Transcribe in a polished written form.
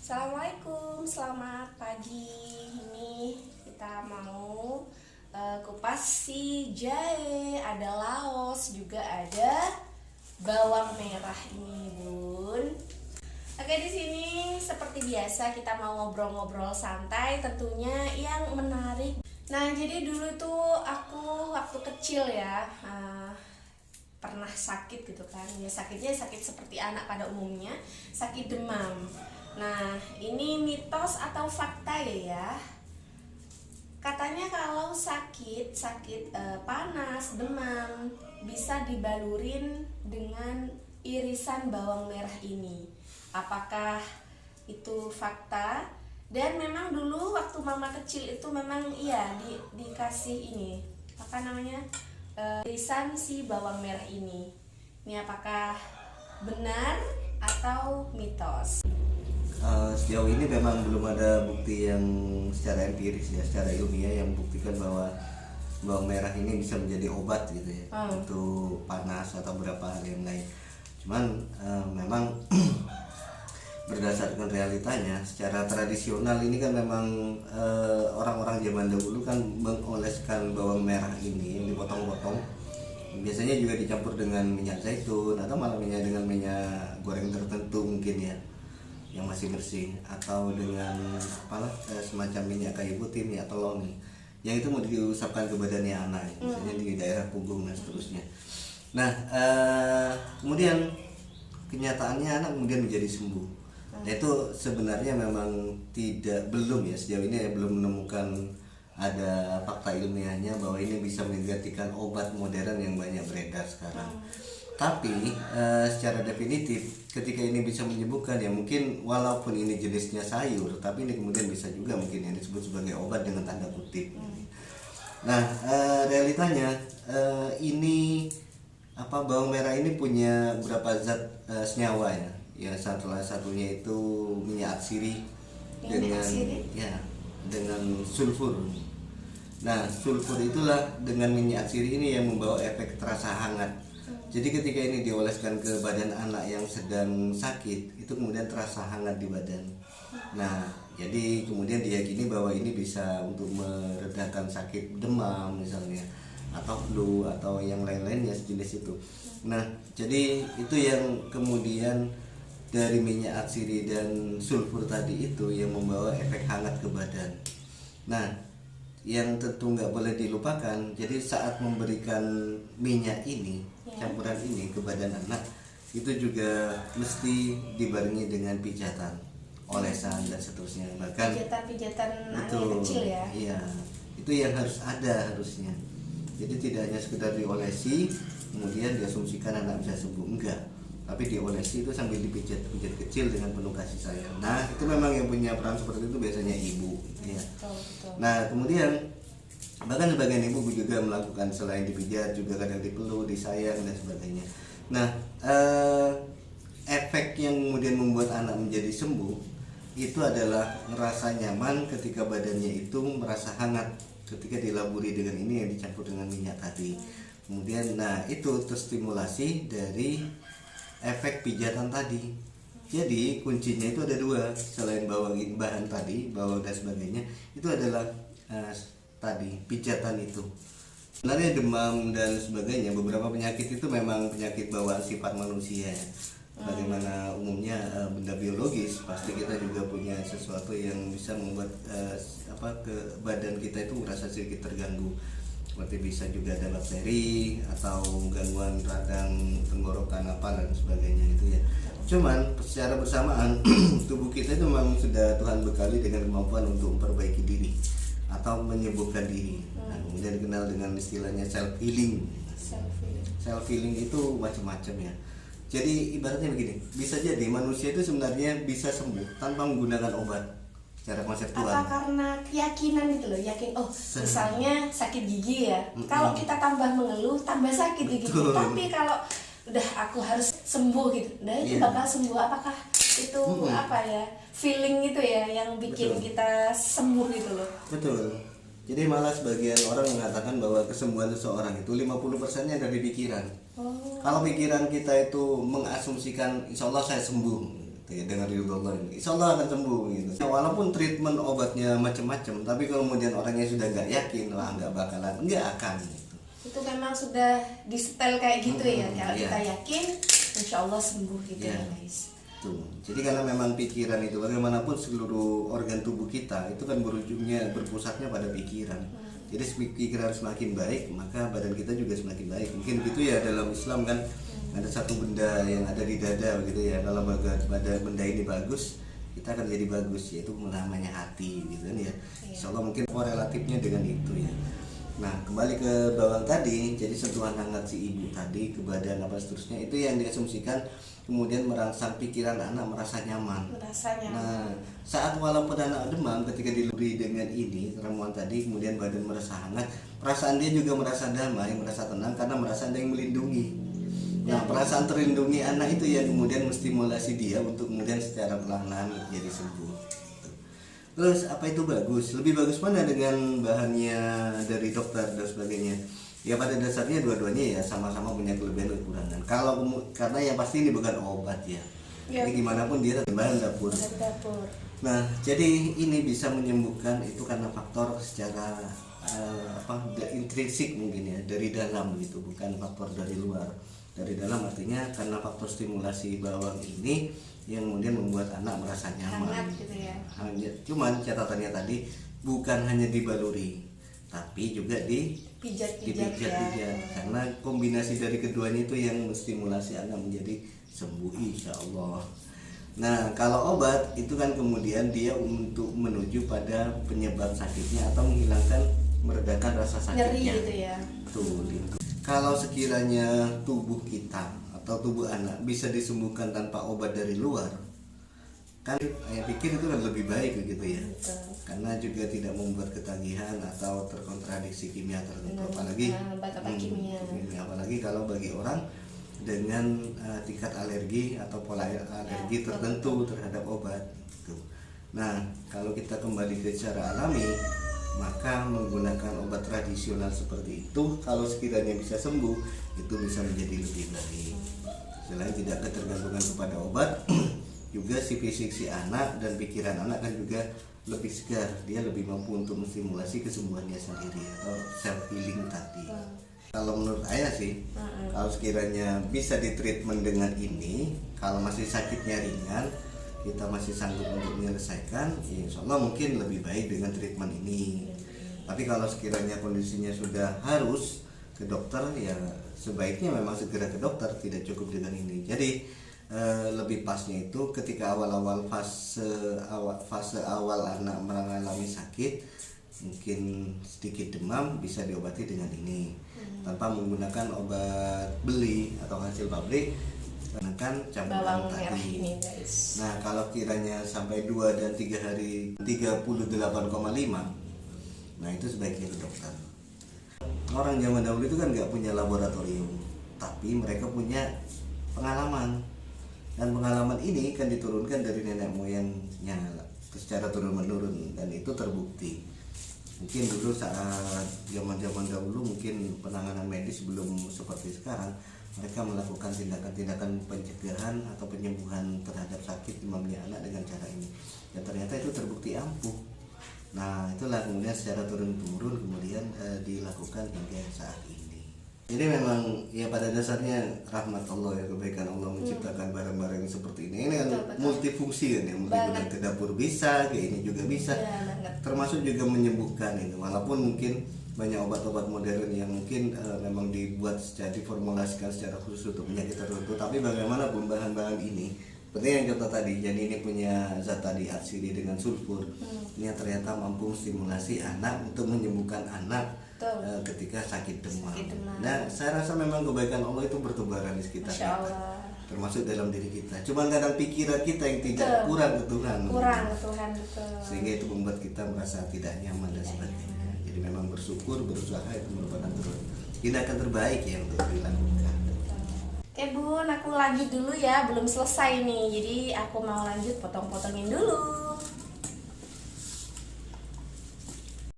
Assalamualaikum, selamat pagi. Ini kita mau kupas si jahe, ada laos, juga ada bawang merah ini, Bun. Oke, di sini seperti biasa kita mau ngobrol-ngobrol santai, tentunya yang menarik. Nah, jadi dulu tuh aku waktu kecil ya, pernah sakit gitu kan. Ya sakitnya sakit seperti anak pada umumnya, sakit demam. Nah, ini mitos atau fakta ya. Katanya kalau sakit panas, demam bisa dibalurin dengan irisan bawang merah ini. Apakah itu fakta? Dan memang dulu waktu mama kecil itu memang iya dikasih ini apa namanya irisan si bawang merah ini. Ini apakah benar atau mitos? Sejauh ini memang belum ada bukti yang secara empiris ya, secara ilmiah yang membuktikan bahwa bawang merah ini bisa menjadi obat gitu ya, untuk panas atau beberapa hal yang lain. Cuman memang berdasarkan realitanya, secara tradisional ini kan memang orang-orang zaman dahulu kan mengoleskan bawang merah ini yang dipotong-potong. Biasanya juga dicampur dengan minyak zaitun atau malah dengan minyak goreng tertentu mungkin ya, yang masih bersih, atau dengan semacam minyak kayu putih, minyak telon nih, yang itu mau diusapkan ke badannya anak, misalnya di daerah punggung dan seterusnya. Nah, kemudian kenyataannya anak kemudian menjadi sembuh. Nah, itu sebenarnya memang belum ya, sejauh ini belum menemukan ada fakta ilmiahnya bahwa ini bisa menggantikan obat modern yang banyak beredar sekarang. Tapi secara definitif ketika ini bisa menyembuhkan ya, mungkin walaupun ini jenisnya sayur, tapi ini kemudian bisa juga mungkin yang disebut sebagai obat dengan tanda kutip. Nah, realitanya ini bawang merah ini punya beberapa zat senyawa ya. Ya, salah satunya itu minyak atsiri dengan sulfur. Nah, sulfur itulah dengan minyak atsiri ini yang membawa efek terasa hangat. Jadi ketika ini dioleskan ke badan anak yang sedang sakit, itu kemudian terasa hangat di badan. Nah, jadi kemudian diyakini bahwa ini bisa untuk meredakan sakit demam misalnya, atau flu atau yang lain-lainnya sejenis itu. Nah, jadi itu yang kemudian dari minyak atsiri dan sulfur tadi itu yang membawa efek hangat ke badan. Nah, yang tentu nggak boleh dilupakan, jadi saat memberikan minyak ini, campuran ini ke badan anak, itu juga mesti dibarengi dengan pijatan, olesan dan seterusnya. Bahkan pijatan anak kecil ya. Iya, itu yang harus ada harusnya. Jadi tidak hanya sekedar diolesi kemudian diasumsikan anak bisa sembuh, enggak. Tapi diolesi itu sambil dipijat kecil dengan penuh kasih sayang. Nah, itu memang yang punya peran seperti itu biasanya ibu ya. Betul. Nah, kemudian bahkan sebagian ibu juga melakukan selain dipijat juga kadang dipeluk, disayang dan sebagainya. Nah, efek yang kemudian membuat anak menjadi sembuh itu adalah merasa nyaman ketika badannya itu merasa hangat ketika dilaburi dengan ini yang dicampur dengan minyak tadi. Kemudian itu terstimulasi dari efek pijatan tadi. Jadi kuncinya itu ada dua, selain bahan tadi, bawang dan sebagainya, itu adalah tadi pijatan itu. Sebenarnya demam dan sebagainya, beberapa penyakit itu memang penyakit bawaan sifat manusia ya. Bagaimana umumnya benda biologis, pasti kita juga punya sesuatu yang bisa membuat ke badan kita itu merasa sedikit terganggu. Seperti bisa juga ada bakteri atau gangguan radang tenggorokan dan sebagainya itu ya. Cuman secara bersamaan tubuh kita itu memang sudah Tuhan bekali dengan kemampuan untuk memperbaiki diri atau menyembuhkan diri. Nah, kemudian dikenal dengan istilahnya self healing. Self healing itu macam-macam ya. Jadi ibaratnya begini, bisa jadi manusia itu sebenarnya bisa sembuh tanpa menggunakan obat. Secara konseptual. Apa karena keyakinan gitu loh, yakin misalnya sakit gigi ya, kalau kita tambah mengeluh tambah sakit gigi, tapi kalau udah aku harus sembuh gitu, itu bakal sembuh. Apakah itu feeling itu ya yang bikin kita sembuh gitu loh? Betul. Jadi malah sebagian orang mengatakan bahwa kesembuhan seseorang itu 50%-nya dari pikiran. Kalau pikiran kita itu mengasumsikan insya Allah saya sembuh, gitu ya, dengan ridho Allah insya Allah akan sembuh gitu. Walaupun treatment obatnya macam-macam, tapi kalau kemudian orangnya sudah nggak yakin, wah nggak bakalan, nggak akan gitu. Itu memang sudah disetel kayak gitu ya. Kalau Iya. kita yakin, insya Allah sembuh gitu Iya. ya guys. Tuh. Jadi karena memang pikiran itu bagaimanapun seluruh organ tubuh kita itu kan berujungnya berpusatnya pada pikiran. Jadi pikiran semakin baik maka badan kita juga semakin baik. Mungkin gitu ya dalam Islam kan ada satu benda yang ada di dada gitu ya. Kalau benda ini bagus kita akan jadi bagus, yaitu namanya hati gitu kan ya. Insya Allah mungkin korelatifnya dengan itu ya. Nah kembali ke bawang tadi, jadi sentuhan hangat si ibu tadi ke badan apa seterusnya itu yang diasumsikan kemudian merangsang pikiran anak merasa nyaman. Rasanya. Nah saat walaupun anak demam ketika diluri dengan ini ramuan tadi kemudian badan merasa hangat, perasaan dia juga merasa damai, merasa tenang karena merasa ada yang melindungi. Nah perasaan terlindungi anak itu yang kemudian menstimulasi dia untuk kemudian secara perlahan-lahan menjadi sembuh. Terus apa itu bagus? Lebih bagus mana dengan bahannya dari dokter dan sebagainya? Ya pada dasarnya dua-duanya ya sama-sama punya kelebihan dan kekurangan. Karena yang pasti ini bukan obat ya. Ya. Jadi gimana pun dia bahan dapur. Dari dapur. Nah jadi ini bisa menyembuhkan itu karena faktor secara intrinsik mungkin ya dari dalam gitu, bukan faktor dari luar. Dari dalam artinya karena faktor stimulasi bawang ini yang kemudian membuat anak merasa nyaman. Hangat gitu ya. Cuman catatannya tadi bukan hanya dibaluri, tapi juga Pijat-pijat dipijat-pijat. Karena kombinasi dari keduanya itu yang menstimulasi anak menjadi sembuh insya Allah. Nah kalau obat itu kan kemudian dia untuk menuju pada penyebab sakitnya atau menghilangkan meredakan rasa sakitnya. Nyeri gitu ya. Tuh, gitu. Kalau sekiranya tubuh kita atau tubuh anak bisa disembuhkan tanpa obat dari luar, kan saya pikir itu kan lebih baik begitu ya. Betul. Karena juga tidak membuat ketagihan atau terkontradiksi kimia tertentu, apalagi kimia. apalagi kalau bagi orang dengan tingkat alergi atau pola alergi tertentu terhadap obat gitu. Nah kalau kita kembali ke cara alami, maka menggunakan obat tradisional seperti itu kalau sekiranya bisa sembuh itu bisa menjadi lebih baik. Selain tidak ketergantungan kepada obat, juga si fisik si anak dan pikiran anak kan juga lebih segar, dia lebih mampu untuk menstimulasi kesembuhannya sendiri atau self healing tadi. Kalau menurut ayah sih, kalau sekiranya bisa ditreatment dengan ini, kalau masih sakitnya ringan, kita masih sanggup untuk menyelesaikan, ya insya Allah mungkin lebih baik dengan treatment ini. Tapi kalau sekiranya kondisinya sudah harus ke dokter, ya sebaiknya memang segera ke dokter, tidak cukup dengan ini. Jadi lebih pasnya itu ketika awal-awal fase awal anak mengalami sakit, mungkin sedikit demam bisa diobati dengan ini tanpa menggunakan obat beli atau hasil pabrik, gunakan campuran Bawang merah tadi. ini guys. Nah kalau kiranya sampai 2 dan 3 hari 38,5, nah itu sebaiknya ke dokter. Orang zaman dahulu itu kan nggak punya laboratorium, tapi mereka punya pengalaman, dan pengalaman ini kan diturunkan dari nenek moyangnya secara turun menurun, dan itu terbukti. Mungkin dulu saat zaman dahulu mungkin penanganan medis belum seperti sekarang, mereka melakukan tindakan-tindakan pencegahan atau penyembuhan terhadap sakit demamnya anak dengan cara ini, dan ternyata itu terbukti ampuh. Nah itulah kemudian secara turun-temurun kemudian dilakukan hingga saat ini. Jadi memang ya pada dasarnya rahmat Allah ya, kebaikan Allah menciptakan barang-barang yang seperti ini. Ini kan Betul. multifungsi kan ya, multifungsi ke dapur bisa, ke ini juga bisa. Ya, banget. Termasuk juga menyembuhkan itu. Walaupun mungkin banyak obat-obat modern yang mungkin memang dibuat diformulasikan secara khusus untuk penyakit tertentu, tapi bagaimanapun bahan-bahan ini seperti yang contoh tadi, jadi ini punya zat tadi atsiri dengan sulfur, ini ternyata mampu stimulasi anak untuk menyembuhkan anak ketika sakit demam. Nah saya rasa memang kebaikan Allah itu bertebaran di sekitar Masya kita, Allah. termasuk dalam diri kita. Cuman kadang pikiran kita yang tidak kurang ke Tuhan, Betul. sehingga itu membuat kita merasa tidak nyaman dan sebagainya. Jadi memang bersyukur, berusaha itu merupakan tindakan terbaik ya untuk dilakukan. Oke bun, aku lanjut dulu ya, belum selesai nih. Jadi aku mau lanjut potong-potongin dulu.